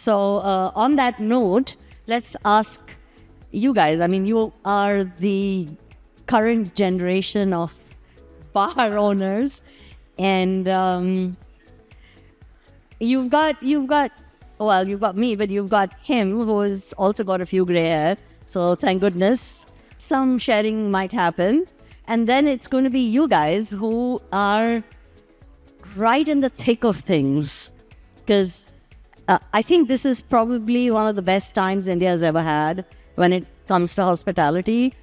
So on that note, let's ask you guys. I mean, you are the current generation of bar owners, and you've got well, you've got me, but you've got him who's also got a few gray hair. So thank goodness some sharing might happen. And then it's going to be you guys who are right in the thick of things. Because I think this is probably one of the best times India has ever had when it comes to hospitality.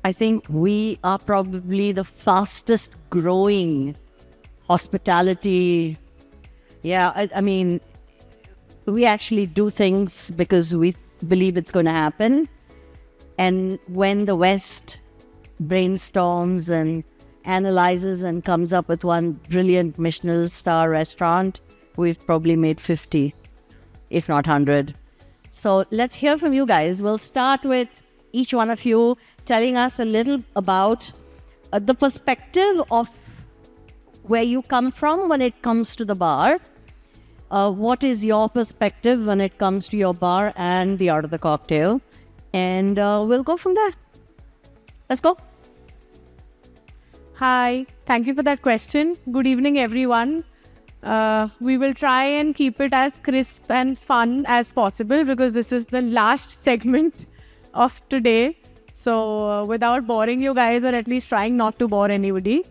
I think we are probably the fastest growing hospitality. Yeah, I mean, we actually do things because we believe it's going to happen. And when the West brainstorms and analyzes and comes up with one brilliant Michelin star restaurant, we've probably made 50, if not 100. So let's hear from you guys. We'll start with each one of you telling us a little about the perspective of where you come from when it comes to the bar. What is your perspective when it comes to your bar and the art of the cocktail? And we'll go from there. Let's go. Hi, thank you for that question. Good evening, everyone. We will try and keep it as crisp and fun as possible because this is the last segment of today. So without boring you guys, or at least trying not to bore anybody.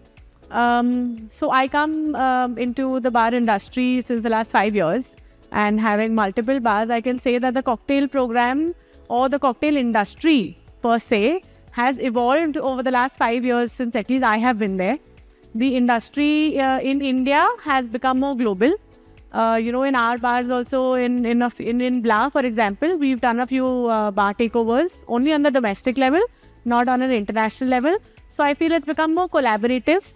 So I come into the bar industry since the last 5 years, and having multiple bars, I can say that the cocktail program or the cocktail industry per se has evolved over the last 5 years since at least I have been there. The industry in India has become more global. In our bars also, in Bla, for example, we've done a few bar takeovers only on the domestic level, not on an international level. So I feel it's become more collaborative.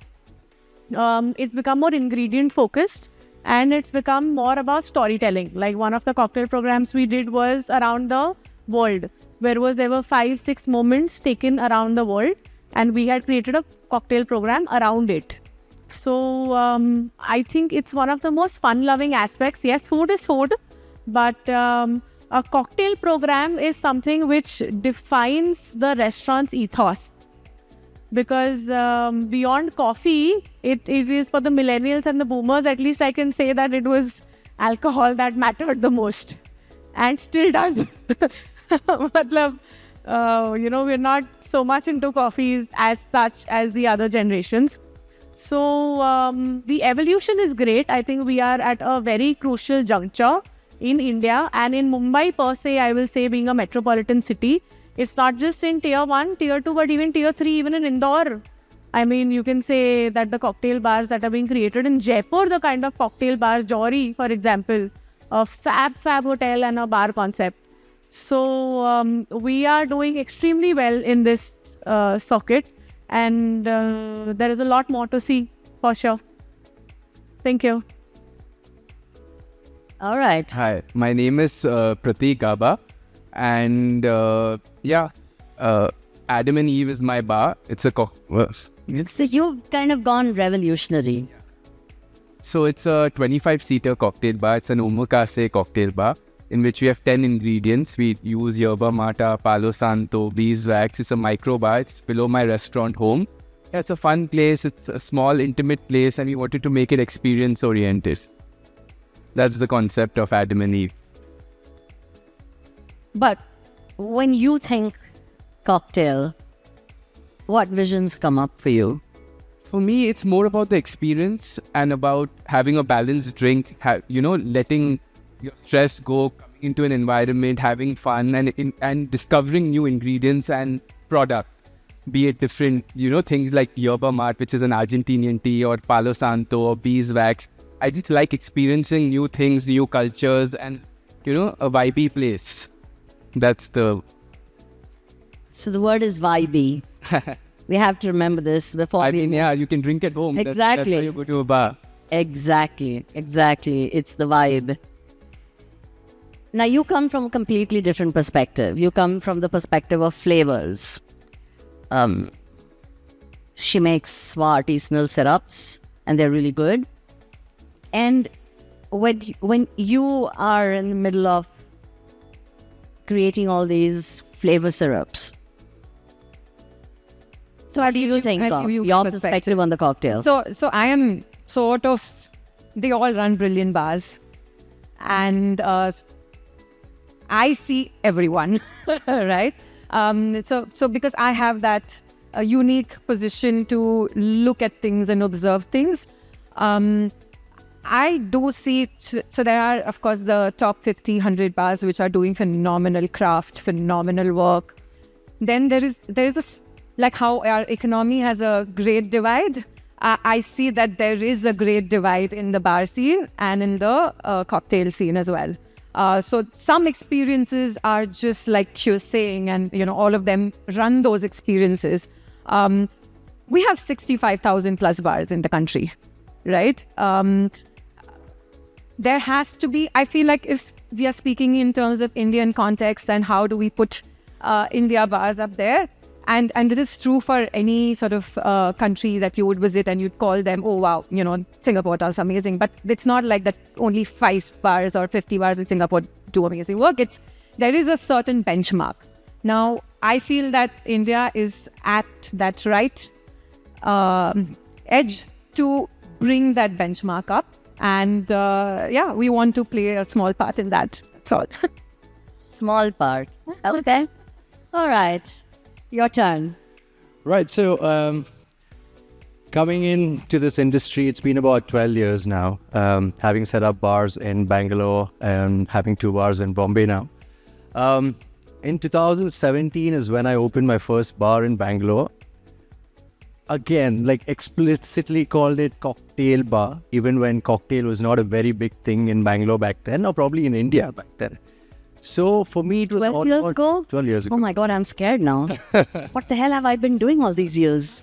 It's become more ingredient focused, and it's become more about storytelling. Like one of the cocktail programs we did was around the world, there were 5-6 moments taken around the world, and we had created a cocktail program around it. So I think it's one of the most fun-loving aspects. Yes, food is food, but a cocktail program is something which defines the restaurant's ethos. Because beyond coffee, it is for the millennials and the boomers, at least I can say that it was alcohol that mattered the most, and still does. We're not so much into coffees as such as the other generations. So the evolution is great. I think we are at a very crucial juncture in India and in Mumbai per se. I will say, being a metropolitan city, it's not just in tier 1, tier 2, but even tier 3, even in Indore. I mean, you can say that the cocktail bars that are being created in Jaipur, the kind of cocktail bars, Jory, for example, a fab hotel and a bar concept. So we are doing extremely well in this socket, and there is a lot more to see for sure. Thank you. All right. Hi, my name is Pratik Gaba, and Adam and Eve is my bar. It's a So you've kind of gone revolutionary. So it's a 25-seater cocktail bar. It's an omakase cocktail bar in which we have 10 ingredients. We use yerba mate, palo santo, beeswax. It's a micro bar. It's below my restaurant home. Yeah, it's a fun place. It's a small, intimate place, and we wanted to make it experience-oriented. That's the concept of Adam and Eve. But when you think cocktail, what visions come up for you? For me, it's more about the experience and about having a balanced drink, letting your stress go, coming into an environment, having fun, and discovering new ingredients and product. Be it different, things like yerba mate, which is an Argentinian tea, or palo santo, or beeswax. I just like experiencing new things, new cultures, and, a vibey place. That's the... So the word is vibey. We have to remember this before you can drink at home. Exactly. That's why you go to a bar. Exactly. It's the vibe. Now you come from a completely different perspective. You come from the perspective of flavors. She makes artisanal syrups, and they're really good. And when you are in the middle of creating all these flavor syrups? So what do you think I'll of give you your my perspective on the cocktail? So I am sort of, they all run brilliant bars. And I see everyone, right? So because I have that unique position to look at things and observe things, I do see, so there are, of course, the top 50, 100 bars which are doing phenomenal craft, phenomenal work. Then there is like how our economy has a great divide. I see that there is a great divide in the bar scene and in the cocktail scene as well. So some experiences are just like she was saying, and all of them run those experiences. We have 65,000 plus bars in the country, right? There has to be, I feel like if we are speaking in terms of Indian context and how do we put India bars up there, and it is true for any sort of country that you would visit and you'd call them, oh wow, Singapore does amazing. But it's not like that only 5 bars or 50 bars in Singapore do amazing work. There is a certain benchmark. Now, I feel that India is at that right edge to bring that benchmark up. And we want to play a small part in that. That's all. Small part. Okay. All right. Your turn. Right. So coming into this industry, it's been about 12 years now, having set up bars in Bangalore and having 2 bars in Bombay now. In 2017 is when I opened my first bar in Bangalore. Again, like explicitly called it cocktail bar, even when cocktail was not a very big thing in Bangalore back then, or probably in India back then. So for me, it was 12 years ago? 12 years ago. Oh my God, I'm scared now. What the hell have I been doing all these years?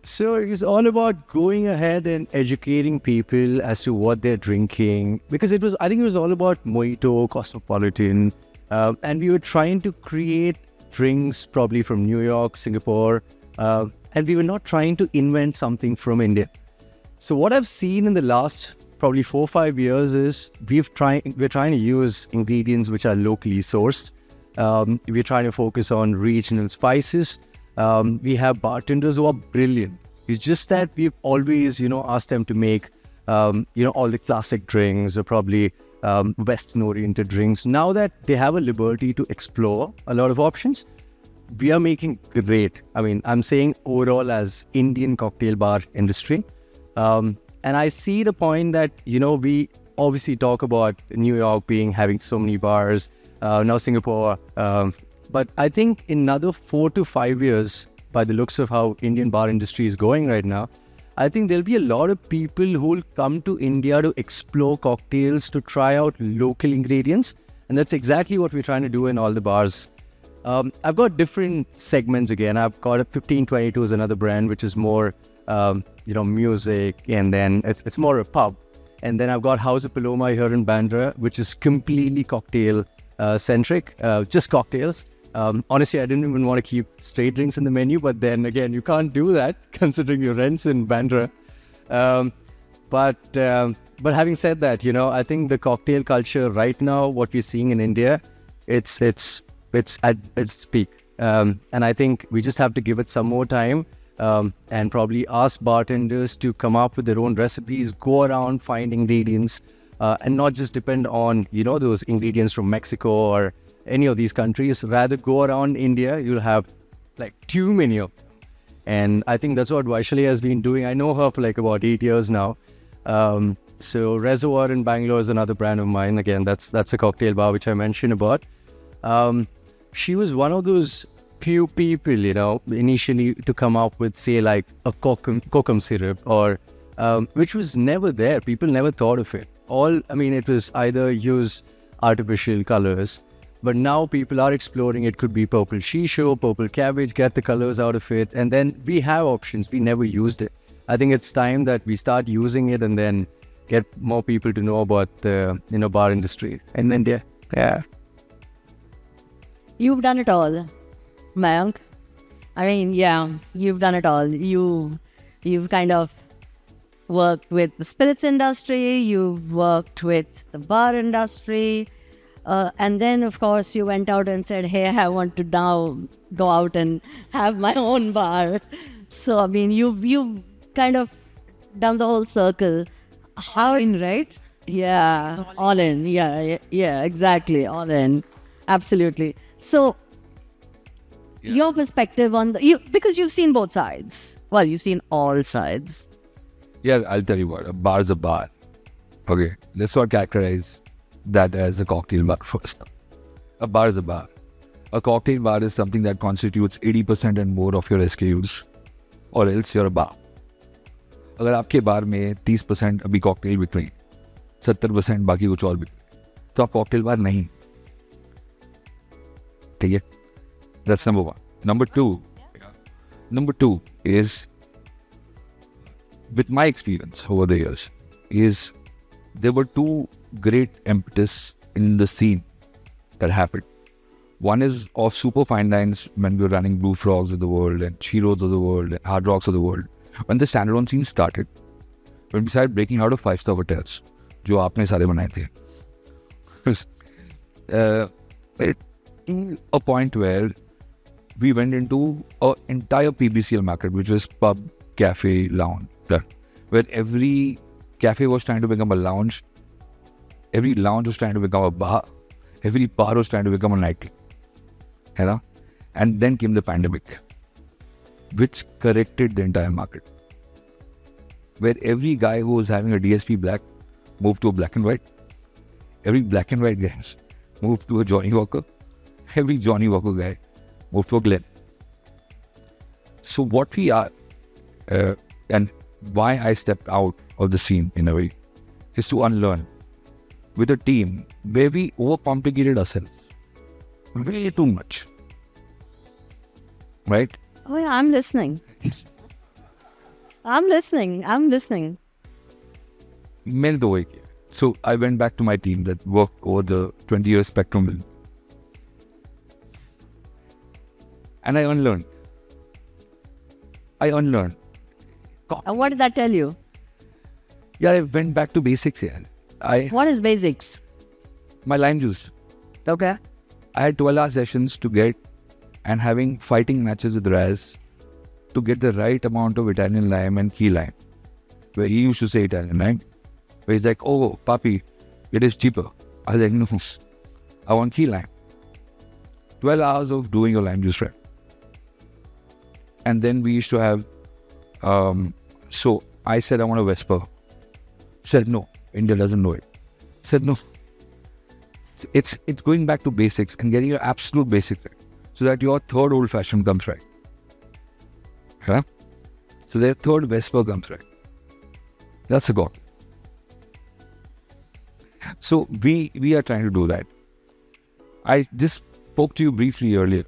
So it was all about going ahead and educating people as to what they're drinking, because I think it was all about Mojito, Cosmopolitan, and we were trying to create drinks probably from New York, Singapore, and we were not trying to invent something from India. So what I've seen in the last probably 4 or 5 years is we're trying to use ingredients which are locally sourced. We're trying to focus on regional spices. We have bartenders who are brilliant. It's just that we've always, asked them to make, all the classic drinks or probably Western-oriented drinks. Now that they have a liberty to explore a lot of options, we are making great. I mean, I'm saying overall as Indian cocktail bar industry. And I see the point that, we obviously talk about New York having so many bars, now Singapore. But I think in another 4 to 5 years, by the looks of how Indian bar industry is going right now, I think there'll be a lot of people who will come to India to explore cocktails, to try out local ingredients. And that's exactly what we're trying to do in all the bars. I've got different segments again. I've got a 1522 is another brand, which is more, music, and then it's more a pub. And then I've got House of Paloma here in Bandra, which is completely cocktail centric, just cocktails. Honestly, I didn't even want to keep straight drinks in the menu, but then again, you can't do that considering your rents in Bandra. But having said that, I think the cocktail culture right now, what we're seeing in India, it's at its peak. And I think we just have to give it some more time and probably ask bartenders to come up with their own recipes, go around, find ingredients, and not just depend on, those ingredients from Mexico or any of these countries. Rather go around India, you'll have like too many of them. And I think that's what Vaishali has been doing. I know her for like about 8 years now. So Reservoir in Bangalore is another brand of mine. Again, that's a cocktail bar which I mentioned about. She was one of those few people, initially to come up with, say, like a kokum syrup, or which was never there. People never thought of it. It was either use artificial colors, but now people are exploring. It could be purple shisho, purple cabbage, get the colors out of it, and then we have options. We never used it. I think it's time that we start using it and then get more people to know about the bar industry in India. Yeah. You've done it all, Mayank. You've done it all. You've kind of worked with the spirits industry. You've worked with the bar industry. And then, of course, you went out and said, hey, I want to now go out and have my own bar. So, I mean, you've kind of done the whole circle. How In, right? Yeah, all in. Yeah, exactly. All in. Absolutely. So, your perspective on because you've seen both sides. Well, you've seen all sides. Yeah, I'll tell you what, a bar is a bar. Okay, let's not characterize that as a cocktail bar first. A bar is a bar. A cocktail bar is something that constitutes 80% and more of your SKUs, or else you're a bar. अगर आपके बार में 30% अभी cocktail बिक रही, 70% बाकी कुछ और बिक रही, तो आप कॉकटेल बार नहीं. ठीक है? That's number one. Number two is, with my experience over the years, is there were two great impetus in the scene that happened. One is of super fine lines when we were running Blue Frogs of the world and Chiros of the world and Hard Rocks of the world. When the standalone scene started, when we started breaking out of 5-star hotels, जो आपने सारे बनाए थे, to a point where we went into an entire PBCL market, which was pub, cafe, lounge, where every cafe was trying to become a lounge, every lounge was trying to become a bar, every bar was trying to become a nightclub. You know? And then came the pandemic, which corrected the entire market, where every guy who was having a DSP black moved to a black and white, every black and white guy moved to a Johnny Walker, every Johnny Walker guy moved to a Glen. So what we are, and why I stepped out of the scene in a way, is to unlearn with a team where we overcomplicated ourselves way too much. Right? Oh yeah, I'm listening. I'm listening. मैंने तो वही किया. So I went back to my team that worked over the 20-year spectrum, and I unlearned. And what did that tell you? Yeah, I went back to basics here. What is basics? My lime juice. Okay. I had 12-hour sessions to get, and having fighting matches with Raz to get the right amount of Italian lime and key lime. Where he used to say Italian lime, where he's like, oh, papi, it is cheaper. I was like, no, I want key lime. 12 hours of doing your lime juice right. And then we used to have, so I said, I want a Vesper. Said, no, India doesn't know it. Said, no. It's going back to basics and getting your absolute basics right, so that your third old fashioned comes right. Huh? So their third Vesper comes right. That's a goal. So we are trying to do that. I just spoke to you briefly earlier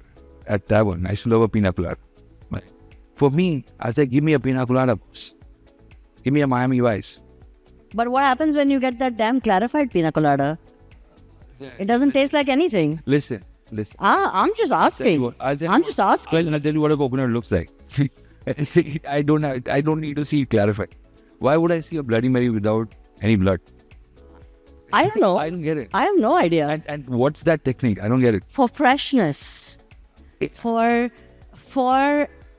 at Tavern. I used to love a pina colada. For me, I said, give me a pina colada, boss. Give me a Miami Vice. But what happens when you get that damn clarified pina colada? It doesn't taste like anything. Listen. I'm just asking. I'm just asking. Well, I'll tell you what a coconut looks like. I don't need to see it clarified. Why would I see a Bloody Mary without any blood? I don't know. I don't get it. I have no idea. And what's that technique? I don't get it. For freshness.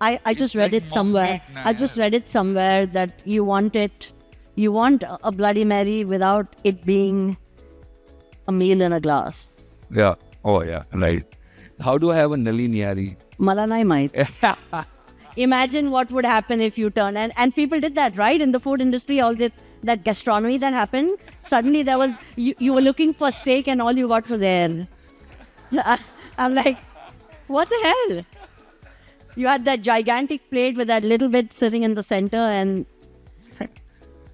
I just read it somewhere. I just read it somewhere that you want a Bloody Mary without it being a meal in a glass. Yeah. Oh, yeah. Right. How do I have a Nali Niyari? Malanai might. Imagine what would happen if you turn and people did that, right? In the food industry, all that gastronomy that happened. Suddenly there was you were looking for steak and all you got was air. I'm like, what the hell? You had that gigantic plate with that little bit sitting in the center, and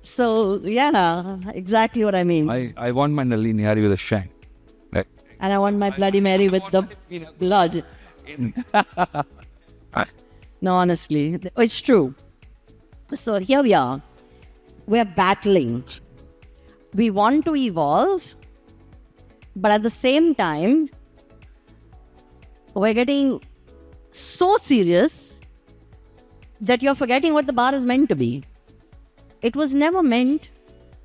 so yeah, exactly what I mean. I want my Nali Niyari with a shank. Right. And I want my Bloody Mary with the blood. No, honestly, it's true. So here we are. We're battling. We want to evolve, but at the same time, we're getting so serious that you're forgetting what the bar is meant to be. It was never meant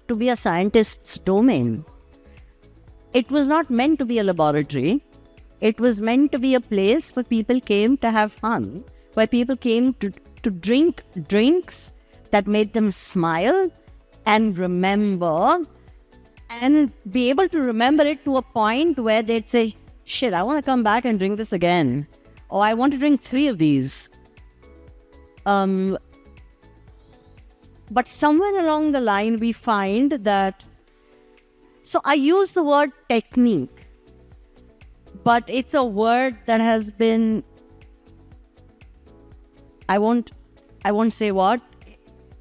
to be a scientist's domain. it was not meant to be a laboratory. It was meant to be a place where people came to have fun, where people came to drink drinks that made them smile and remember, and be able to remember it to a point where they'd say, shit, I want to come back and drink this again. Or I want to drink 3 of these. But somewhere along the line, we find that, so I use the word technique, but it's a word that has been, I won't say what.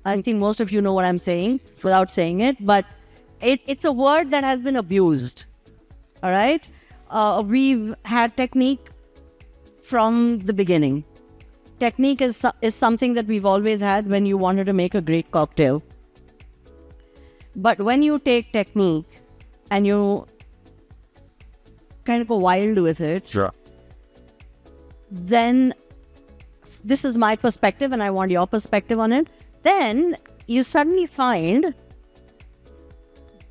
I think most of you know what I'm saying without saying it, but it's a word that has been abused. All right? We've had technique from the beginning. Technique is something that we've always had when you wanted to make a great cocktail. But when you take technique and you kind of go wild with it, Sure. then this is my perspective and I want your perspective on it. Then you suddenly find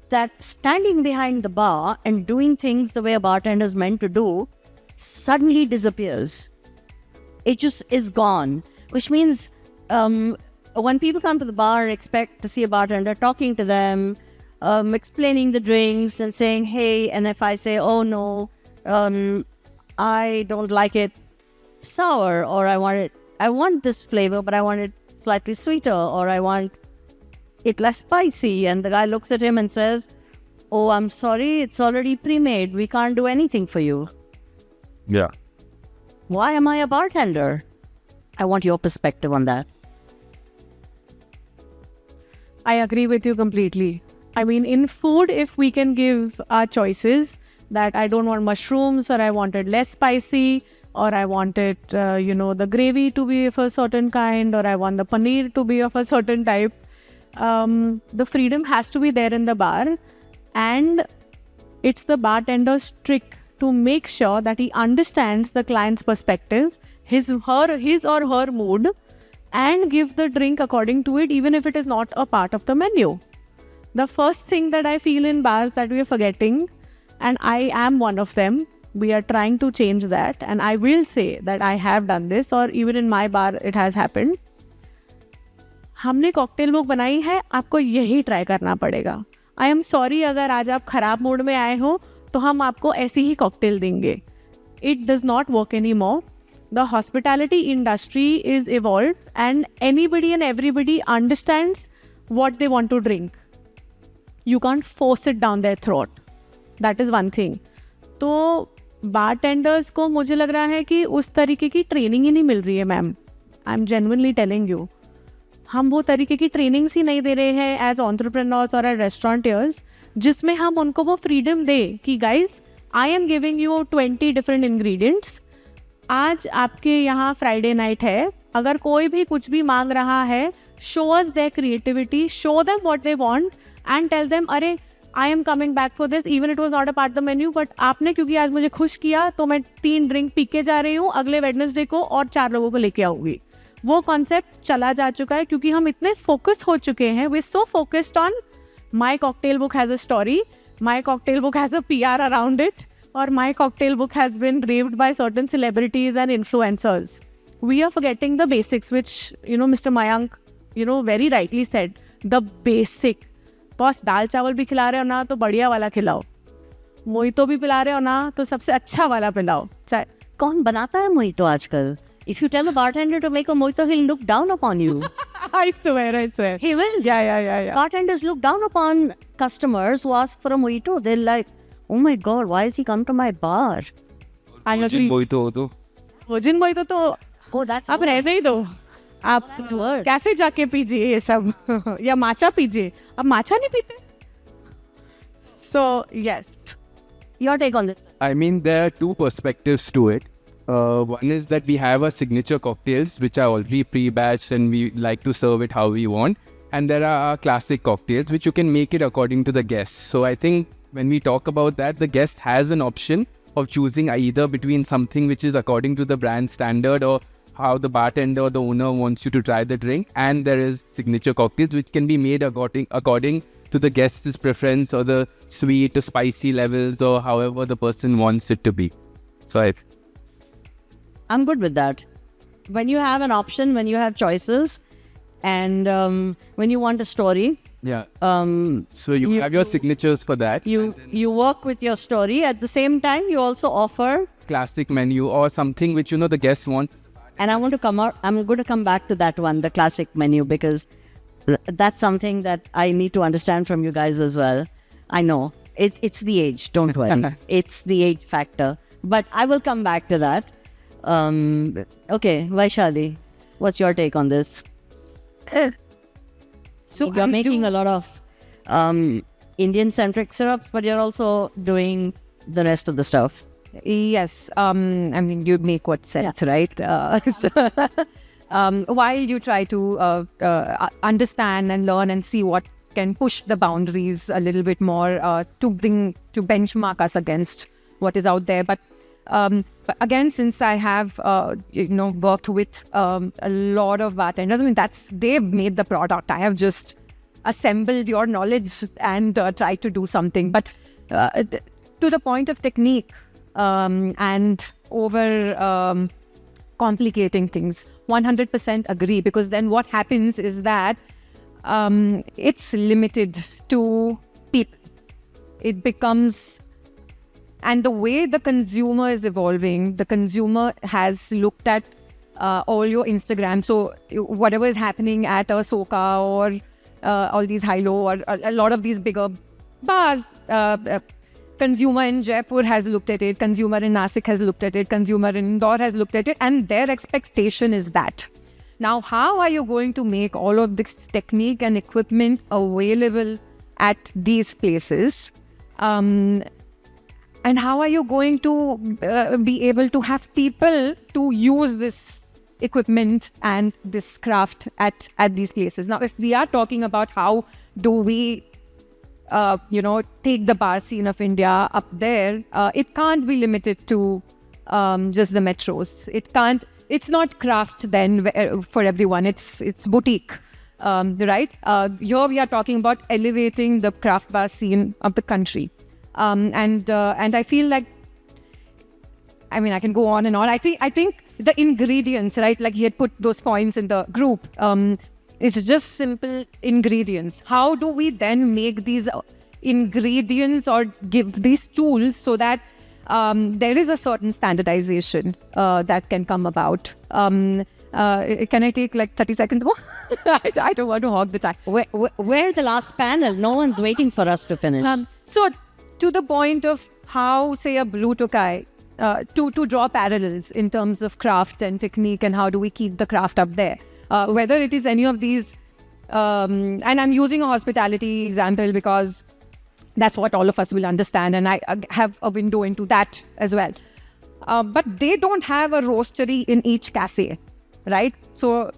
that standing behind the bar and doing things the way a bartender is meant to do suddenly disappears. It just is gone, which means when people come to the bar, expect to see a bartender talking to them, explaining the drinks and saying, hey, and if I say, oh no, I don't like it sour, or I want this flavor, but I want it slightly sweeter, or I want it less spicy, and the guy looks at him and says, oh, I'm sorry, it's already pre-made, we can't do anything for you. Yeah. Why am I a bartender? I want your perspective on that. I agree with you completely. I mean, in food, if we can give our choices that I don't want mushrooms, or I wanted less spicy, or I wanted, the gravy to be of a certain kind, or I want the paneer to be of a certain type, the freedom has to be there in the bar. And it's the bartender's trick to make sure that he understands the client's perspective, his or her mood, and give the drink according to it, even if it is not a part of the menu. The first thing that I feel in bars that we are forgetting, and I am one of them, we are trying to change that, and I will say that I have done this, or even in my bar it has happened. हमने cocktail book बनाई है, आपको यही try करना पड़ेगा. I am sorry अगर आज आप खराब मूड में आए हो तो हम आपको ऐसी ही कॉकटेल देंगे. It does not work anymore. The hospitality industry is evolved and anybody and everybody understands what they want to drink. You can't force it down their throat. That is one thing. तो bartenders को मुझे लग रहा है कि उस तरीके की ट्रेनिंग ही नहीं मिल रही है ma'am. I am genuinely telling you. हम वो तरीके की ट्रेनिंग्स ही नहीं दे रहे हैं एज एंटरप्रेन्योर्स और एज रेस्टोरेंटर्स, जिसमें हम उनको वो फ्रीडम दे कि guys I am giving you 20 different ingredients. आज आपके यहाँ फ्राइडे नाइट है, अगर कोई भी कुछ भी मांग रहा है, show us their creativity, show them what they want and tell them, अरे I am coming back for this even it was not a part the menu, but आपने क्योंकि आज मुझे खुश किया तो मैं 3 ड्रिंक पी के जा रही हूँ, अगले वेडनेसडे को और 4 लोगों को लेके आऊँगी. वो कॉन्सेप्ट चला जा चुका है क्योंकि हम इतने फोकस हो चुके हैं. We so focused on my cocktail book has a story, my cocktail book has a PR around it, or my cocktail book has been raved by certain celebrities and influencers. We are forgetting the basics, which, Mr. Mayank, very rightly said. The basic. Boss दाल चावल भी खिला रहे हो ना तो बढ़िया वाला खिलाओ, मोहितो भी पिला रहे हो ना तो सबसे अच्छा वाला पिलाओ. चाहे कौन बनाता है मोहितो आजकल? If you tell a bartender to make a mojito, he'll look down upon you. I swear. He will. Yeah. Bartenders look down upon customers who ask for a mojito. They're like, oh my God, why has he come to my bar? I agree. Virgin mojito तो Oh, that's आप worse. रहने ही दो. आप That's worse. Cafe जाके पीजिए ये सब या माचा पीजिए. अब माचा नहीं पीते. So yes. Your take on this? I mean, there are 2 perspectives to it. One is that we have our signature cocktails, which are already pre-batched and we like to serve it how we want. And there are our classic cocktails, which you can make it according to the guest. So I think when we talk about that, the guest has an option of choosing either between something which is according to the brand standard or how the bartender or the owner wants you to try the drink. And there is signature cocktails, which can be made according to the guest's preference or the sweet to spicy levels or however the person wants it to be. So I'm good with that. When you have an option, when you have choices, and when you want a story, so you have your signatures for that. you work with your story. At the same time, you also offer Classic menu or something which the guests want. And I'm going to come back to that one, the classic menu, because that's something that I need to understand from you guys as well. I know it's the age. Don't worry, it's the age factor. But I will come back to that. Okay, Vaishali, what's your take on this? So you're making a lot of Indian-centric syrups, but you're also doing the rest of the stuff. Yes, I mean, you make what sense, right? While you try to understand and learn and see what can push the boundaries a little bit more to benchmark us against what is out there. But again, since I have worked with a lot of bartenders, I mean, they've made the product. I have just assembled your knowledge and tried to do something. But to the point of technique, and over complicating things, 100% agree, because then what happens is that it's limited to people. It becomes, and the way the consumer is evolving, the consumer has looked at all your Instagram. So whatever is happening at a Soka or all these high-low or a lot of these bigger bars, consumer in Jaipur has looked at it, consumer in Nasik has looked at it, consumer in Indore has looked at it, and their expectation is that. Now, how are you going to make all of this technique and equipment available at these places? And how are you going to be able to have people to use this equipment and this craft at these places? Now, if we are talking about how do we take the bar scene of India up there, it can't be limited to just the metros. It's not craft then for everyone. It's boutique, right? Here we are talking about elevating the craft bar scene of the country. And I feel like, I mean, I can go on and on. I think the ingredients, right? Like he had put those points in the group. It's just simple ingredients. How do we then make these ingredients or give these tools so that there is a certain standardization that can come about? Can I take like 30 seconds more? I don't want to hog the time. We're the last panel. No one's waiting for us to finish. So to the point of how, say, a Blue Tokai, to draw parallels in terms of craft and technique and how do we keep the craft up there. Whether it is any of these, and I'm using a hospitality example because that's what all of us will understand, and I have a window into that as well. But they don't have a roastery in each cafe, right? So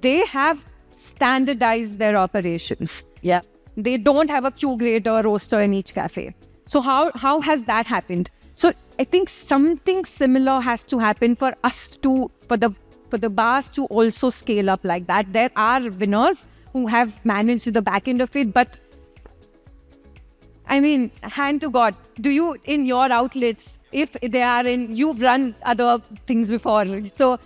they have standardized their operations. Yeah. They don't have a Q-grade or roaster in each cafe. So how has that happened? So I think something similar has to happen for us for the bars to also scale up like that. There are winners who have managed the back end of it, but I mean, hand to God, do you, in your outlets, if they are in, you've run other things before, so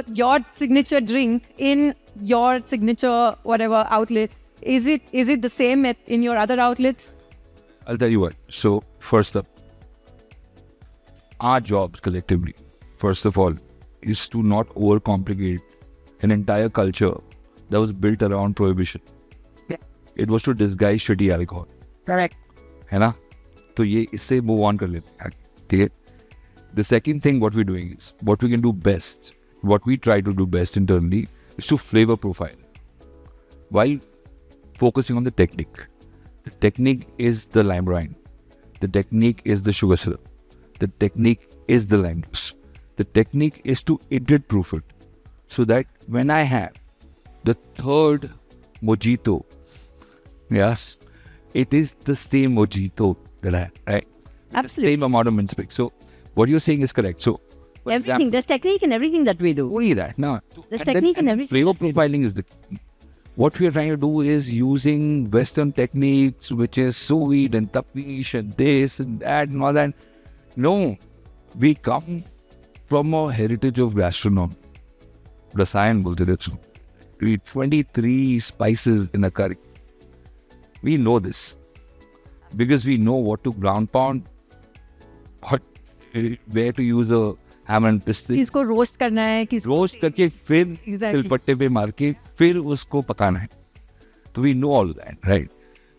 your signature drink in your signature whatever outlet, is it the same in your other outlets? I'll tell you what. So first up, our jobs collectively, first of all, is to not overcomplicate an entire culture that was built around prohibition. Yeah. It was to disguise shitty alcohol. Correct. है ना? तो ये इससे move on कर लेते हैं, ठीक है? The second thing what we're doing is, what we can do best, what we try to do best internally is to flavor profile while focusing on the technique. The technique is the lime rind. The technique is the sugar syrup. The technique is the lime juice. The technique is to iterate proof it so that when I have the third mojito, yes, it is the same mojito that I have, right? Absolutely. The same amount of mint spice. So what you're saying is correct. So for Everything. example, There's technique in everything that we do. only that. No. There's And technique in and everything flavor that we do. profiling is the key. What we are trying to do is using Western techniques, which is sous vide and tapish and this and that and all that. No, we come from a heritage of gastronomy. Rasayan bolte the 23 spices in a curry. We know this because we know what to ground pound, where to use a hammer and piston. किसको roast करना है, किसको roast करके फिर सिलपट्टे पे मार के फिर उसको पकाना है. So we know all that, right?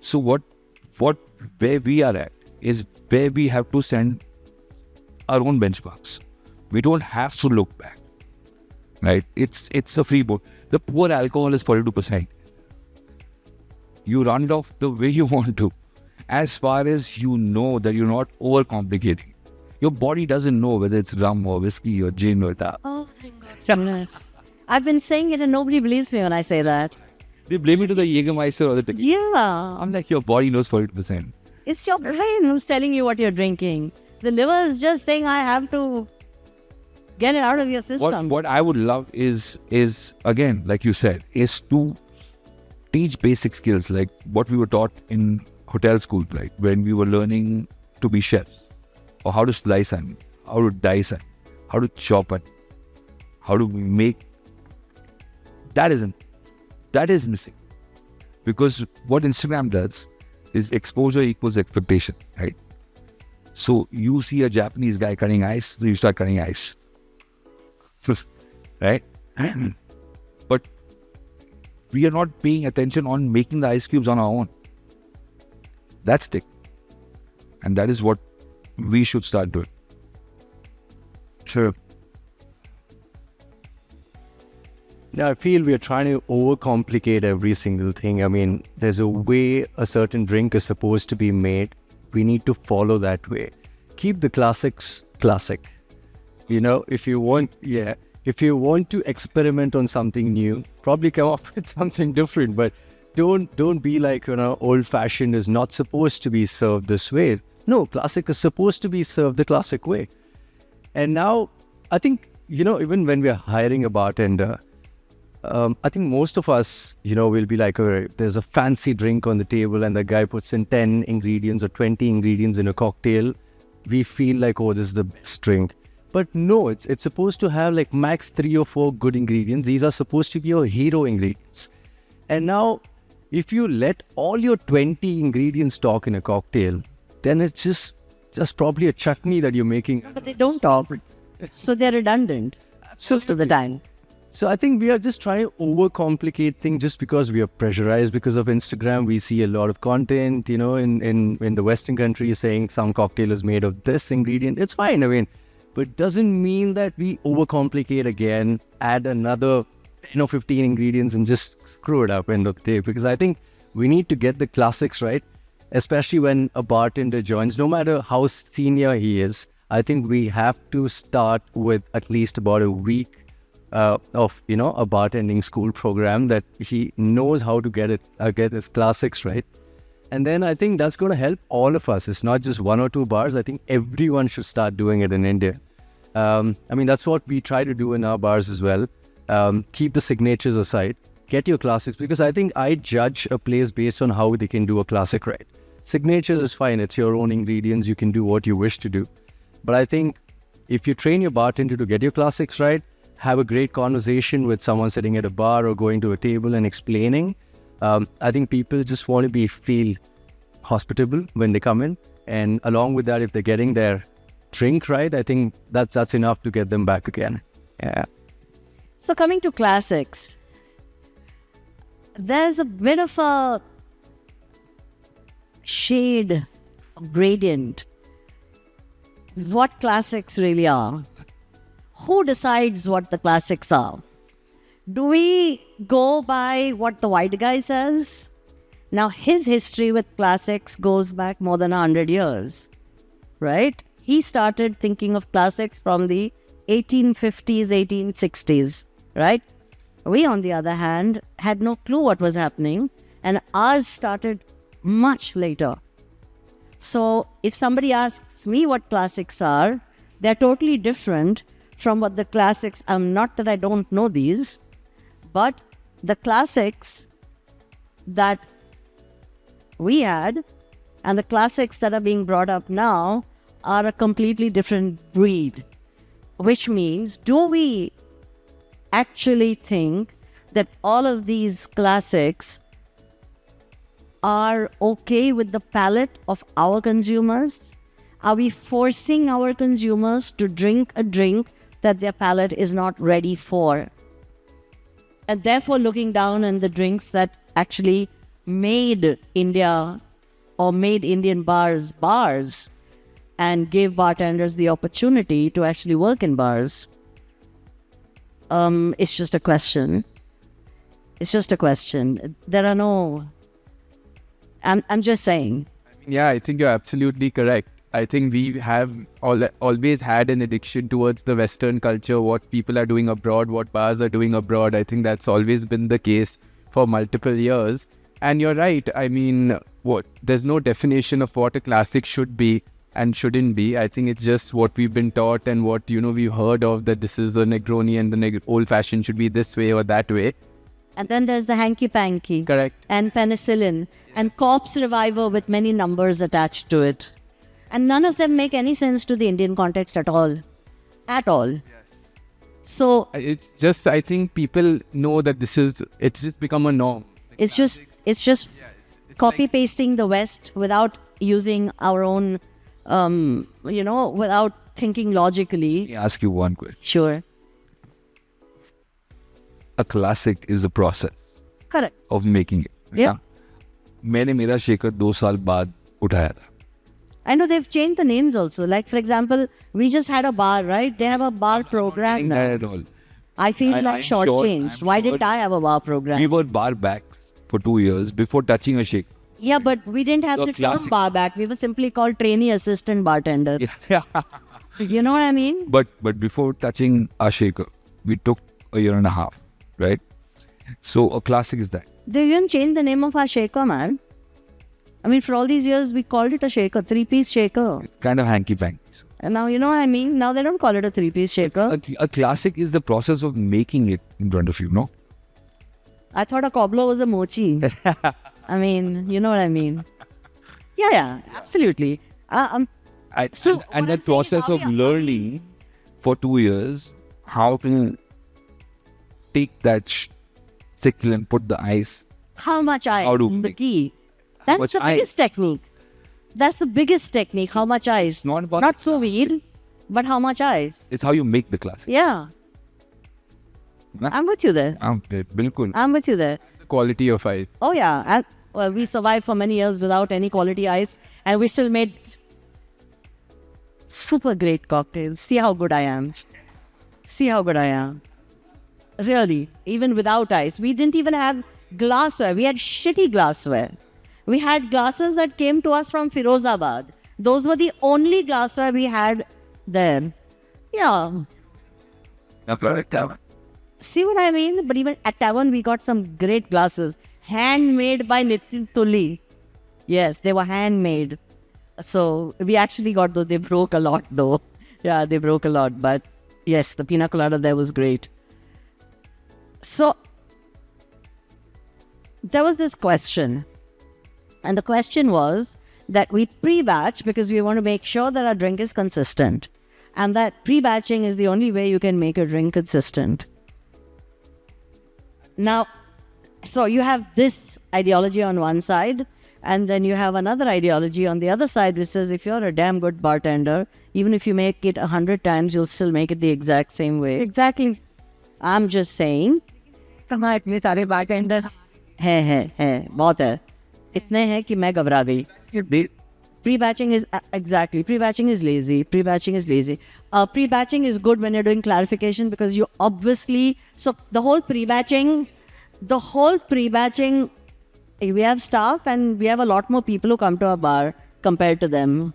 So where we are at is where we have to send our own benchmarks. We don't have to look back, right? It's a free board. The poor alcohol is 42%. You run it off the way you want to, as far as you know that you're not overcomplicating. Your body doesn't know whether it's rum or whiskey or gin or that. Oh, thank God. I've been saying it and nobody believes me when I say that. They blame it to the Jägermeister or the tequila. Yeah. I'm like, your body knows 42%. It's your brain who's telling you what you're drinking. The liver is just saying, I have to get it out of your system. What I would love is again, like you said, is to teach basic skills like what we were taught in hotel school, like when we were learning to be chefs, or how to slice onion, how to dice onion, how to chop onion, how to make. That is missing, because what Instagram does is exposure equals expectation, right? So you see a Japanese guy cutting ice, so you start cutting ice, right? But we are not paying attention on making the ice cubes on our own. That's it, and that is what we should start doing. Sure. Now, I feel we are trying to overcomplicate every single thing. I mean, there's a way a certain drink is supposed to be made. We need to follow that way. Keep the classics classic. You know, if you want to experiment on something new, probably come up with something different. But don't be like, old-fashioned is not supposed to be served this way. No, classic is supposed to be served the classic way. And now, I think, even when we're hiring a bartender, I think most of us, will be like, all right, there's a fancy drink on the table and the guy puts in 10 ingredients or 20 ingredients in a cocktail. We feel like, oh, this is the best drink. But no, it's supposed to have like max 3 or 4 good ingredients. These are supposed to be your hero ingredients. And now, if you let all your 20 ingredients talk in a cocktail, then it's just probably a chutney that you're making. But they don't talk. So they're redundant most of the time. So I think we are just trying to overcomplicate things just because we are pressurized because of Instagram. We see a lot of content, in the Western countries saying some cocktail is made of this ingredient. It's fine, but it doesn't mean that we overcomplicate again, add another 10 or 15 ingredients and just screw it up end of the day. Because I think we need to get the classics right, especially when a bartender joins, no matter how senior he is. I think we have to start with at least about a week of a bartending school program that he knows how to get his classics right. And then I think that's going to help all of us. It's not just 1 or 2 bars. I think everyone should start doing it in India. That's what we try to do in our bars as well. Keep the signatures aside, get your classics, because I think I judge a place based on how they can do a classic right. Signatures is fine. It's your own ingredients. You can do what you wish to do. But I think if you train your bartender to get your classics right, have a great conversation with someone sitting at a bar or going to a table and explaining. I think people just want to feel hospitable when they come in. And along with that, if they're getting their drink right, I think that's enough to get them back again. Yeah. So coming to classics, there's a bit of a shade, gradient. What classics really are? Who decides what the classics are? Do we go by what the white guy says? Now, his history with classics goes back more than 100 years, right? He started thinking of classics from the 1850s, 1860s, right? We, on the other hand, had no clue what was happening, and ours started much later. So, if somebody asks me what classics are, they're totally different from what the classics, not that I don't know these, but the classics that we had and the classics that are being brought up now are a completely different breed. Which means, do we actually think that all of these classics are okay with the palate of our consumers? Are we forcing our consumers to drink a drink that their palate is not ready for? And therefore looking down on the drinks that actually made India or made Indian bars and gave bartenders the opportunity to actually work in bars. It's just a question. It's just a question. There are no... I'm just saying. Yeah, I think you're absolutely correct. I think we have always had an addiction towards the Western culture, what people are doing abroad, what bars are doing abroad. I think that's always been the case for multiple years. And you're right. I mean, there's no definition of what a classic should be and shouldn't be. I think it's just what we've been taught and what, we've heard of, that this is a Negroni and the old-fashioned should be this way or that way. And then there's the hanky-panky. Correct. And penicillin. And corpse reviver with many numbers attached to it. And none of them make any sense to the Indian context at all. At all. Yes. So... It's just, I think people know that it's just become a norm. It's just copy-pasting the West without using our own, without thinking logically. Let me ask you one question. Sure. A classic is the process Correct. of making it. Yeah. मैंने मेरा shaker 2 साल बाद उठाया था. I know they've changed the names also. Like, for example, we just had a bar, right? They have a bar program now. Not at all. I feel like I'm shortchanged. sure- Why I'm didn't sure I have a bar program? We were bar backs for 2 years before touching a shaker. Yeah, but we didn't have So the term classic. bar back. We were simply called trainee assistant bartender. Yeah. You know what I mean? But before touching a shaker, we took a year and a half, right? So a classic is that. They even changed the name of our shaker, man. I mean, for all these years, we called it a shaker, 3-piece shaker. It's kind of hanky-panky. And now, you know what I mean? Now they don't call it a 3-piece shaker. A classic is the process of making it in front of you, no? I thought a cobbler was a mochi. I mean, you know what I mean? Yeah, absolutely. And what I'm that process saying, of learning for 2 years how to take that sickle and put the ice. how much ice How to is the mix. key. That's much the biggest technique. That's the biggest technique. How much ice? It's not about Not the so weird, but how much ice? It's how you make the classic. Yeah. Nah. I'm with you there. Bilkul. I'm with you there. The quality of ice. Oh, yeah. And, well, we survived for many years without any quality ice, and we still made super great cocktails. See how good I am. See how good I am. Really, even without ice. We didn't even have glassware. We had shitty glassware. We had glasses that came to us from Firozabad. Those were the only glassware we had there. Yeah. See what I mean? But even at tavern, we got some great glasses. Handmade by Nitin Tuli. Yes, they were handmade. So we actually got those. They broke a lot though. Yeah, they broke a lot. But yes, the pina colada there was great. So there was this question. And the question was that we pre-batch because we want to make sure that our drink is consistent. And that pre-batching is the only way you can make a drink consistent. Now, so you have this ideology on one side, and then you have another ideology on the other side, which says if you're a damn good bartender, even if you make it 100 times, you'll still make it the exact same way. Exactly. I'm just saying, हमारे इतने सारे bartender है, बहुत है. इतने हैं कि मैं घबरा गई. Pre-batching is pre-batching is lazy. Pre-batching is lazy. Pre-batching is good when you're doing clarification because you obviously, so the whole pre-batching, we have staff and we have a lot more people who come to our bar compared to them.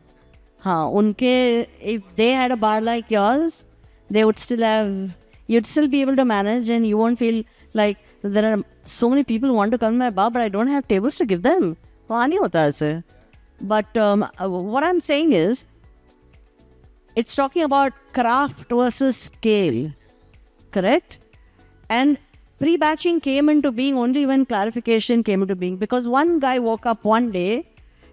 If they had a bar like yours, they would still have, you'd still be able to manage and you won't feel like there are so many people who want to come to my bar, but I don't have tables to give them. वहाँ नहीं होता ऐसे. But what I'm saying is, it's talking about craft versus scale, correct? And Pre-batching came into being only when clarification came into being, because one guy woke up one day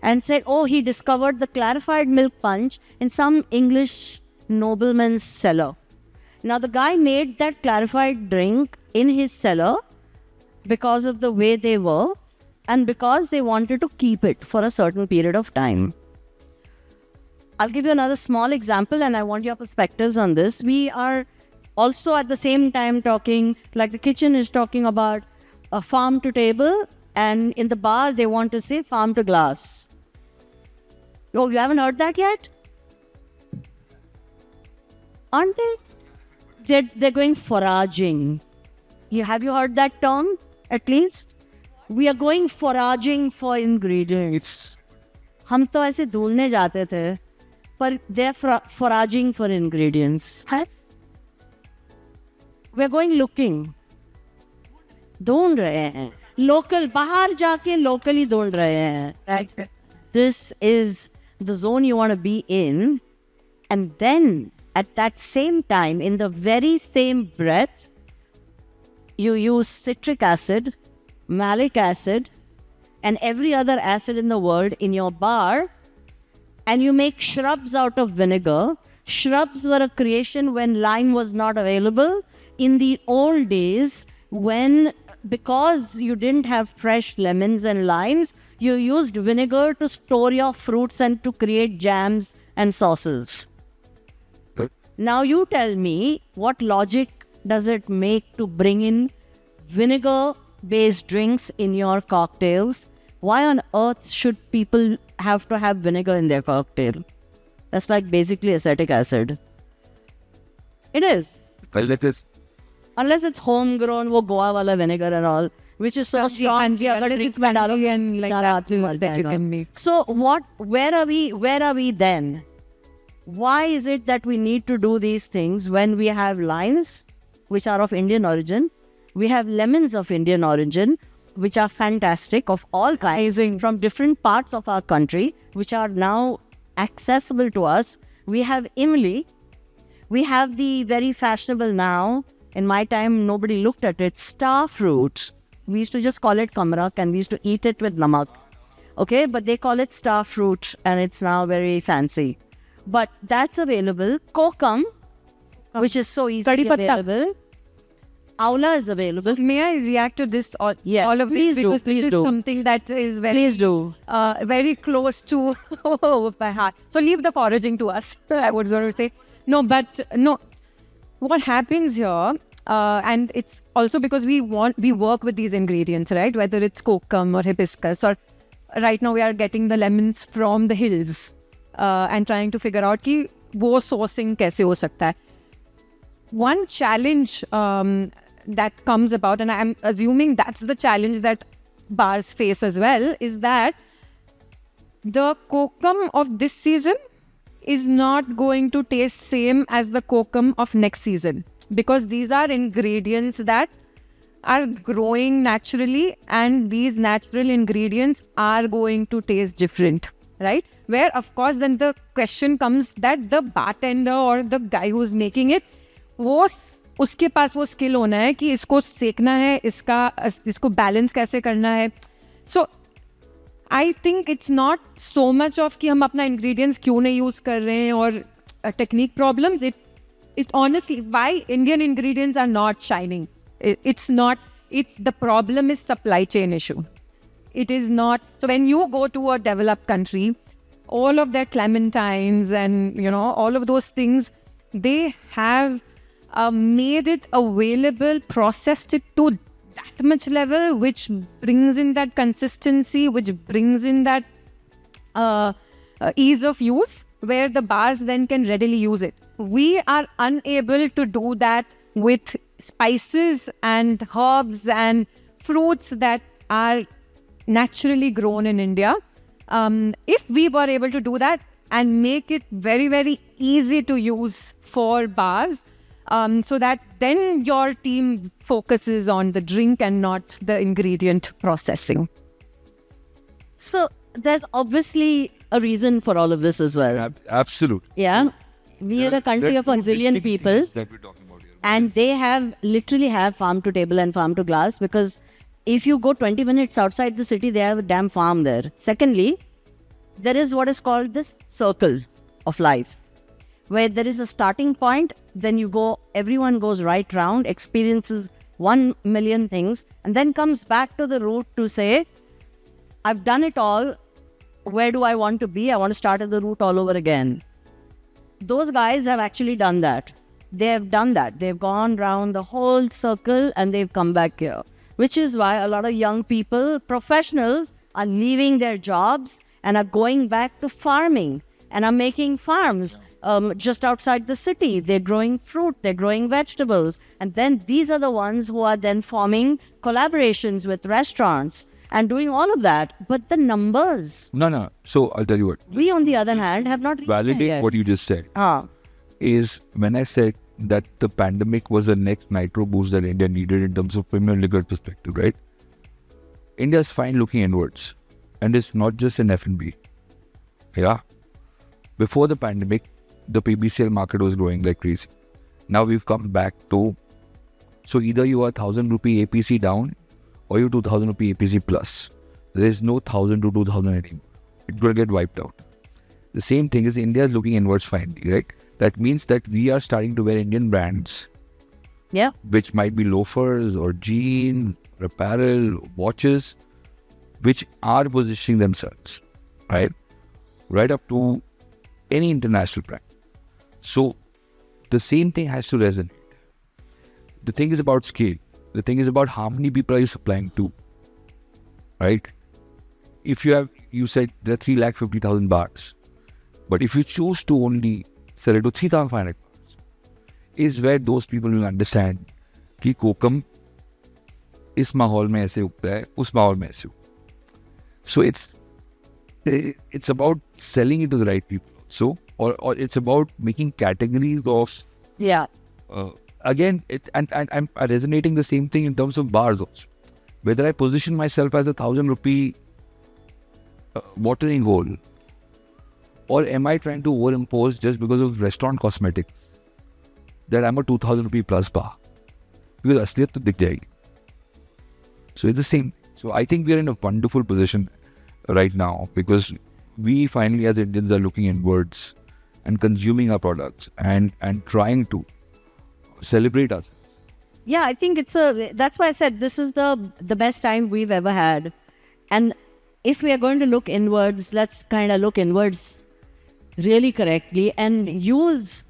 and said, oh, he discovered the clarified milk punch in some English nobleman's cellar. Now, the guy made that clarified drink in his cellar because of the way they were and because they wanted to keep it for a certain period of time. I'll give you another small example and I want your perspectives on this. We are also at the same time talking, like the kitchen is talking about a farm to table, and in the bar they want to say farm to glass. Oh, you haven't heard that yet? Aren't they? They're going foraging. Have you heard that term at least? We are going foraging for ingredients. हम तो ऐसे ढूंढने जाते थे, पर they're foraging for ingredients. We're going looking. ढूंढ रहे हैं. Local, बाहर जाके locally ढूंढ रहे हैं. Right? This is the zone you want to be in. And then at that same time, in the very same breath, you use citric acid, malic acid, and every other acid in the world in your bar, and you make shrubs out of vinegar. Shrubs were a creation when lime was not available. In the old days, because you didn't have fresh lemons and limes, you used vinegar to store your fruits and to create jams and sauces. Now you tell me, what logic does it make to bring in vinegar-based drinks in your cocktails? Why on earth should people have to have vinegar in their cocktail? That's like basically acetic acid. It is. Well, it is. Unless it's homegrown, wo Goa wala vinegar and all, which is so strong. It's battery and like that you can make. So where are we then? Why is it that we need to do these things when we have limes, which are of Indian origin? We have lemons of Indian origin, which are fantastic, of all kinds, from different parts of our country, which are now accessible to us. We have imli. We have the very fashionable now. In my time, nobody looked at it. Star fruit. We used to just call it kamrak and we used to eat it with namak. Okay, but they call it star fruit and it's now very fancy. But that's available. Kokum, which is so easily available. Aula is available. May I react to this? Yes, all of please this? do, Because please this do. is something that is very, Please do. very close to my heart. So leave the foraging to us, I would sort of say. No, but no. What happens here, and it's also because we work with these ingredients, right? Whether it's kokum or hibiscus, or right now we are getting the lemons from the hills and trying to figure out कि वो sourcing कैसे हो सकता है. One challenge that comes about, and I'm assuming that's the challenge that bars face as well, is that the kokum of this season is not going to taste same as the kokum of next season, because these are ingredients that are growing naturally and these natural ingredients are going to taste different, right? Where of course then the question comes that the bartender or the guy who's making it, उसके पास वो skill होना है कि इसको सेकना है, इसको balance कैसे करना है. So I think it's not so much of कि हम अपना इंग्रेडिएंट्स क्यों नहीं यूज कर रहे हैं और technique problems. It honestly why Indian ingredients are not shining, it's the problem is supply chain issue. It is not. So when you go to a developed country, all of their clementines and all of those things, they have made it available, processed it to that much level, which brings in that consistency, which brings in that ease of use, where the bars then can readily use it. We are unable to do that with spices and herbs and fruits that are naturally grown in India. If we were able to do that and make it very, very easy to use for bars, so that then your team focuses on the drink and not the ingredient processing. So there's obviously a reason for all of this as well. Absolutely. Yeah. We are a country of a zillion people. That we're talking about here. And they literally have farm to table and farm to glass, because if you go 20 minutes outside the city, they have a damn farm there. Secondly, there is what is called this circle of life, where there is a starting point, then everyone goes right round, experiences 1 million things, and then comes back to the root to say, I've done it all. Where do I want to be? I want to start at the root all over again. Those guys have actually done that. They have done that. They've gone round the whole circle and they've come back here, which is why a lot of young people, professionals, are leaving their jobs and are going back to farming and are making farms just outside the city. They're growing fruit, they're growing vegetables. And then these are the ones who are then forming collaborations with restaurants and doing all of that. But the numbers... No. So I'll tell you what. We, on the other hand, have not reached there Validate yet. what you just said. Is when I said that the pandemic was the next nitro boost that India needed in terms of premium liquor perspective, right? India is fine looking inwards. And it's not just in F&B. Yeah. Before the pandemic, the PBCL market was growing like crazy. Now we've come back to, so either you are 1,000 rupee APC down or you 2,000 rupee APC plus. There is no 1,000 to 2,000 anymore. It's going to get wiped out. The same thing is India is looking inwards finally, right? That means that we are starting to wear Indian brands. Yeah. Which might be loafers or jeans, or apparel, watches, which are positioning themselves, right? Right up to any international brand. So the same thing has to resonate. The thing is about scale. The thing is about how many people are you supplying to, right? If you said there are 350,000 bars, but if you choose to only sell it to 3,500 bars, is where those people will understand कि कोकम इस माहौल में ऐसे उगता है, उस माहौल में ऐसे उगता है. So it's about selling it to the right people. So, or it's about making categories of, again, and I'm resonating the same thing in terms of bars also. Whether I position myself as 1,000 rupee watering hole, or am I trying to overimpose just because of restaurant cosmetics that I'm a 2,000 rupee plus bar? Because asliat to dikh jayegi. So it's the same. So I think we're in a wonderful position right now, because we finally as Indians are looking inwards and consuming our products and trying to celebrate us. Yeah, I think that's why I said this is the best time we've ever had. And if we are going to look inwards, let's kind of look inwards really correctly and use,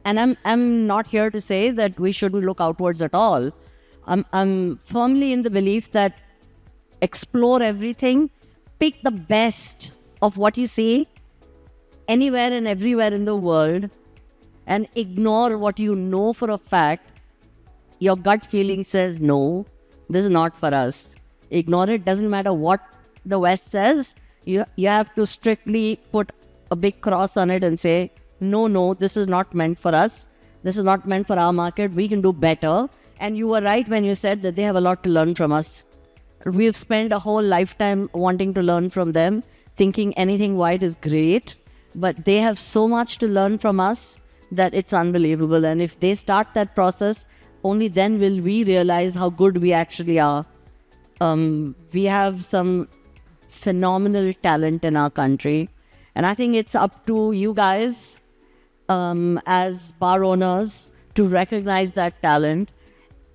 and I'm not here to say that we shouldn't look outwards at all. I'm firmly in the belief that explore everything, pick the best of what you see anywhere and everywhere in the world, and ignore what you know for a fact. Your gut feeling says, no, this is not for us. Ignore it. Doesn't matter what the West says. You have to strictly put a big cross on it and say, no, this is not meant for us. This is not meant for our market. We can do better. And you were right when you said that they have a lot to learn from us. We've spent a whole lifetime wanting to learn from them, thinking anything white is great, but they have so much to learn from us that it's unbelievable. And if they start that process, only then will we realize how good we actually are. We have some phenomenal talent in our country, and I think it's up to you guys as bar owners to recognize that talent,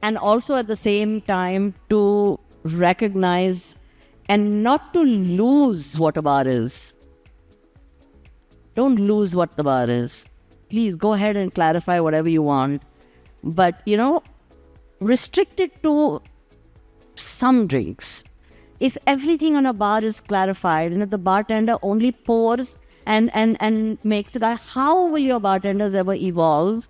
and also at the same time to recognize and not to lose what a bar is. Don't lose what the bar is. Please go ahead and clarify whatever you want. But, restrict it to some drinks. If everything on a bar is clarified and if the bartender only pours and makes a guy, how will your bartenders ever evolve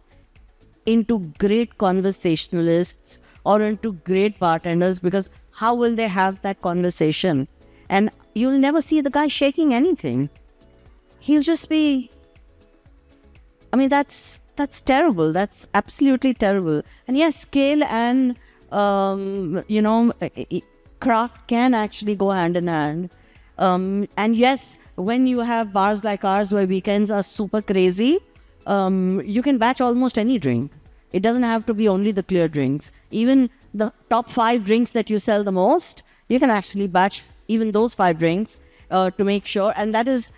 into great conversationalists or into great bartenders? Because how will they have that conversation? And you'll never see the guy shaking anything. He'll just be... that's terrible. That's absolutely terrible. And yes, scale and, craft can actually go hand in hand. And yes, when you have bars like ours where weekends are super crazy, you can batch almost any drink. It doesn't have to be only the clear drinks. Even the top 5 drinks that you sell the most, you can actually batch even those 5 drinks to make sure. And that is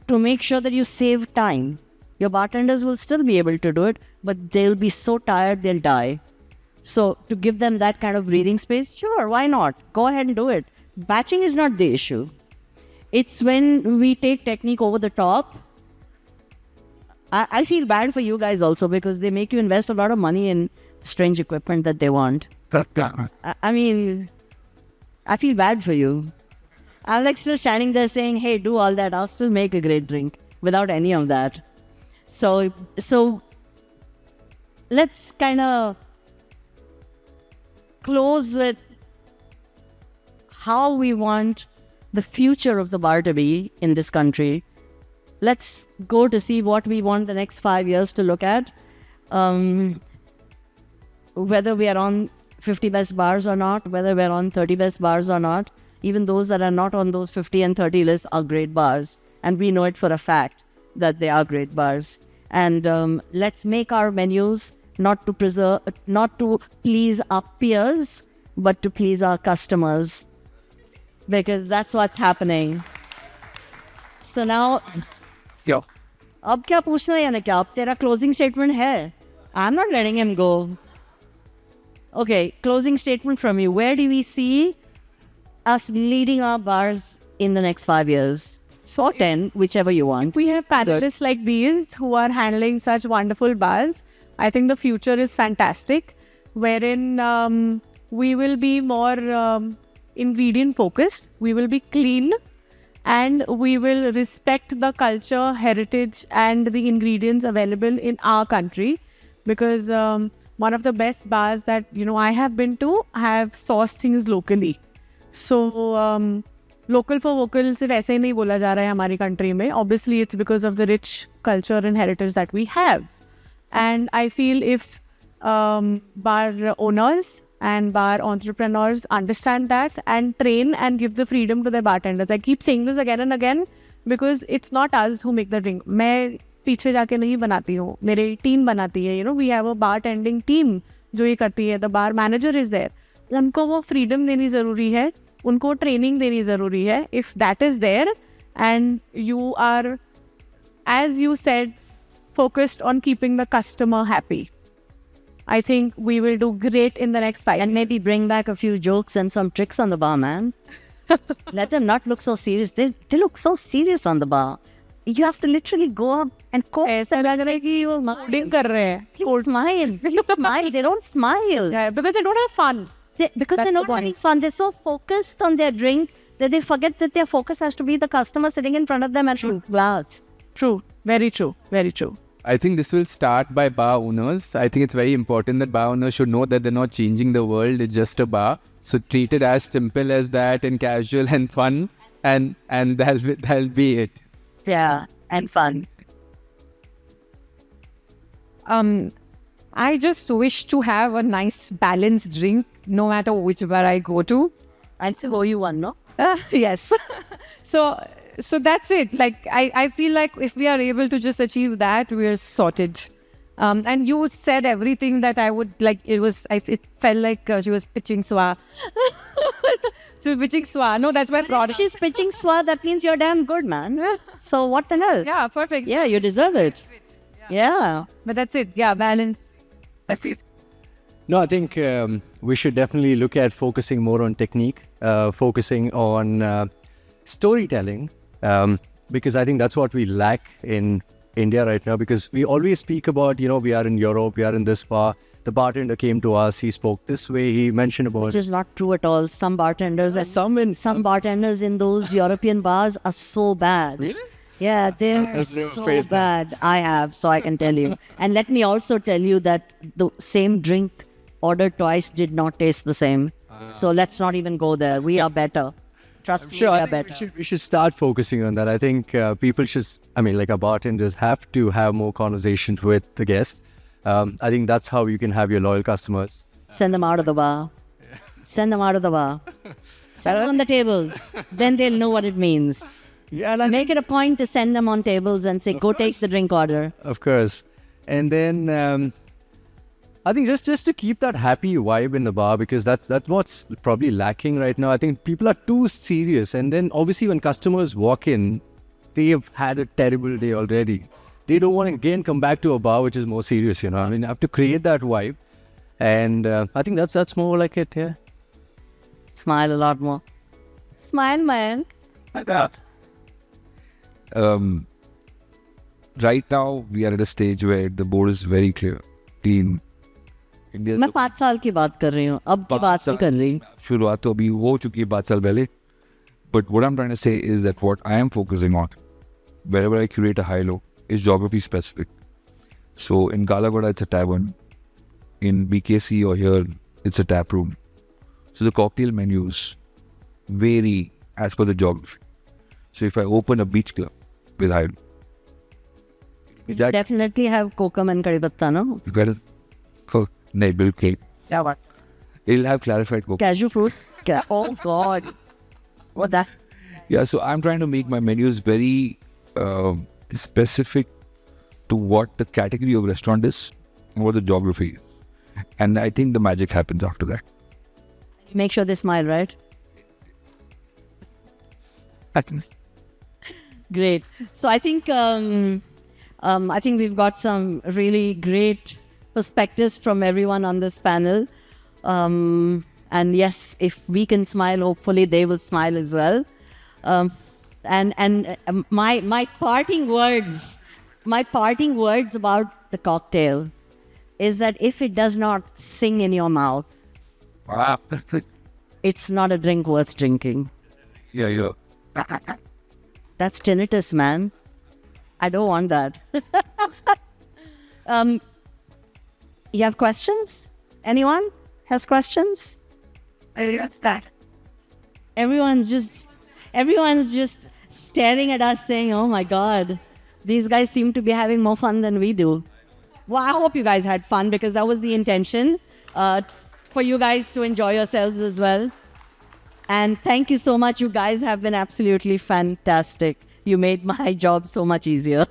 to make sure that you save time. Your bartenders will still be able to do it, but they'll be so tired they'll die. So to give them that kind of breathing space, sure, why not? Go ahead and do it. Batching is not the issue. It's when we take technique over the top. I feel bad for you guys also because they make you invest a lot of money in strange equipment that they want. I mean, I feel bad for you. I'm like still standing there saying, hey, do all that. I'll still make a great drink without any of that. So let's kind of close with how we want the future of the bar to be in this country. Let's go to see what we want the next 5 years to look at. Whether we are on 50 best bars or not, whether we're on 30 best bars or not, even those that are not on those 50 and 30 lists are great bars. And we know it for a fact that they are great bars. And let's make our menus not to please our peers, but to please our customers. Because that's what's happening. So now... Yeah. अब क्या पूछना है यानी क्या अब तेरा closing statement है? I'm not letting him go. Okay, closing statement from you. Where do we see us leading our bars in the next 5 years? So 10, whichever you want. We have panelists like these who are handling such wonderful bars. I think the future is fantastic, wherein we will be more ingredient focused. We will be clean. And we will respect the culture, heritage, and the ingredients available in our country. Because one of the best bars that I have been to have sourced things locally. So local for vocal सिर्फ ऐसे ही नहीं बोला जा रहा है हमारी country में. Obviously, it's because of the rich culture and heritage that we have. And I feel if bar owners and bar entrepreneurs understand that and train and give the freedom to their bartenders. I keep saying this again and again because it's not us who make the drink. मैं पीछे जाके नहीं बनाती हूँ, मेरी team बनाती है. We have a bartending team जो ये करती है. The bar manager is there. उनको वो freedom देनी ज़रूरी है, उनको training देनी ज़रूरी है. If that is there and you are, as you said, focused on keeping the customer happy, I think we will do great in the next 5 years. And maybe bring back a few jokes and some tricks on the bar, man. Let them not look so serious. They look so serious on the bar. You have to literally go up and coax ऐसा लग रहा है कि वो coding कर रहे हैं. Please smile. Please smile. They don't smile. Yeah, because they don't have fun. Because they're not having fun. They're so focused on their drink that they forget that their focus has to be the customer sitting in front of them and glass. True. Very true. Very true. I think this will start by bar owners. I think it's very important that bar owners should know that they're not changing the world. It's just a bar. So treat it as simple as that and casual and fun. And that'll be it. Yeah, and fun. I just wish to have a nice balanced drink no matter which bar I go to. I still owe you one, no? Yes. So that's it. Like, I feel like if we are able to just achieve that, we are sorted. And you said everything that I would like. It felt like she was pitching swa. She was pitching swa. No, that's my product. If she's pitching swa, that means you're damn good, man. So what the hell? Yeah, perfect. Yeah, you deserve it. Yeah. But that's it. Yeah, balance. No, I think we should definitely look at focusing more on technique, focusing on storytelling, because I think that's what we lack in India right now, because we always speak about, we are in Europe, we are in this bar. The bartender came to us, he spoke this way, he mentioned about... Which is not true at all. Some bartenders some bartenders in those European bars are so bad. Really? Yeah, they're so bad. I have, so I can tell you. And let me also tell you that the same drink ordered twice did not taste the same. So let's not even go there. We are better. Trust me, we are better. We should start focusing on that. I think people should, like our bartenders have to have more conversations with the guests. I think that's how you can have your loyal customers. Send them out of the bar. Send them out of the bar. Send them on the tables. Then they'll know what it means. Yeah, Make it a point to send them on tables and say, go take the drink order. Of course. And then I think just to keep that happy vibe in the bar, because that's what's probably lacking right now. I think people are too serious, and then obviously when customers walk in, they have had a terrible day already. They don't want to again come back to a bar which is more serious. You know, I mean, I have to create that vibe, and I think that's more like it. Yeah. Smile a lot more. Smile, man. Like that. Right now, we are at a stage where the board is very clear, clean. India मैं 5 साल की बात कर रही हूँ, अब की बात नहीं कर रही. शुरुआत तो अभी हो चुकी है 5 साल पहले. But what I'm trying to say is that what I am focusing on, wherever I curate a high-low, is geography specific. So in Galagoda, it's a tavern. In BKC or here, it's a tap room. So the cocktail menus vary as per the geography. So if I open a beach club with high-low, that Definitely have kokum and kadi patta, no? no, bilkul. Yeah, what? It'll have clarified coke. Cashew fruit. Oh God. What that? Yeah, so I'm trying to make my menus very specific to what the category of restaurant is and what the geography is. And I think the magic happens after that. Make sure they smile, right? Great. So I think we've got some really great perspectives from everyone on this panel. And yes, if we can smile, hopefully they will smile as well. My parting words about the cocktail is that if it does not sing in your mouth, Wow. it's not a drink worth drinking. Yeah. That's tinnitus, man. I don't want that. You have questions? Anyone has questions? What's that? Everyone's just staring at us saying, oh my God, these guys seem to be having more fun than we do. Well, I hope you guys had fun, because that was the intention, for you guys to enjoy yourselves as well. And thank you so much. You guys have been absolutely fantastic. You made my job so much easier.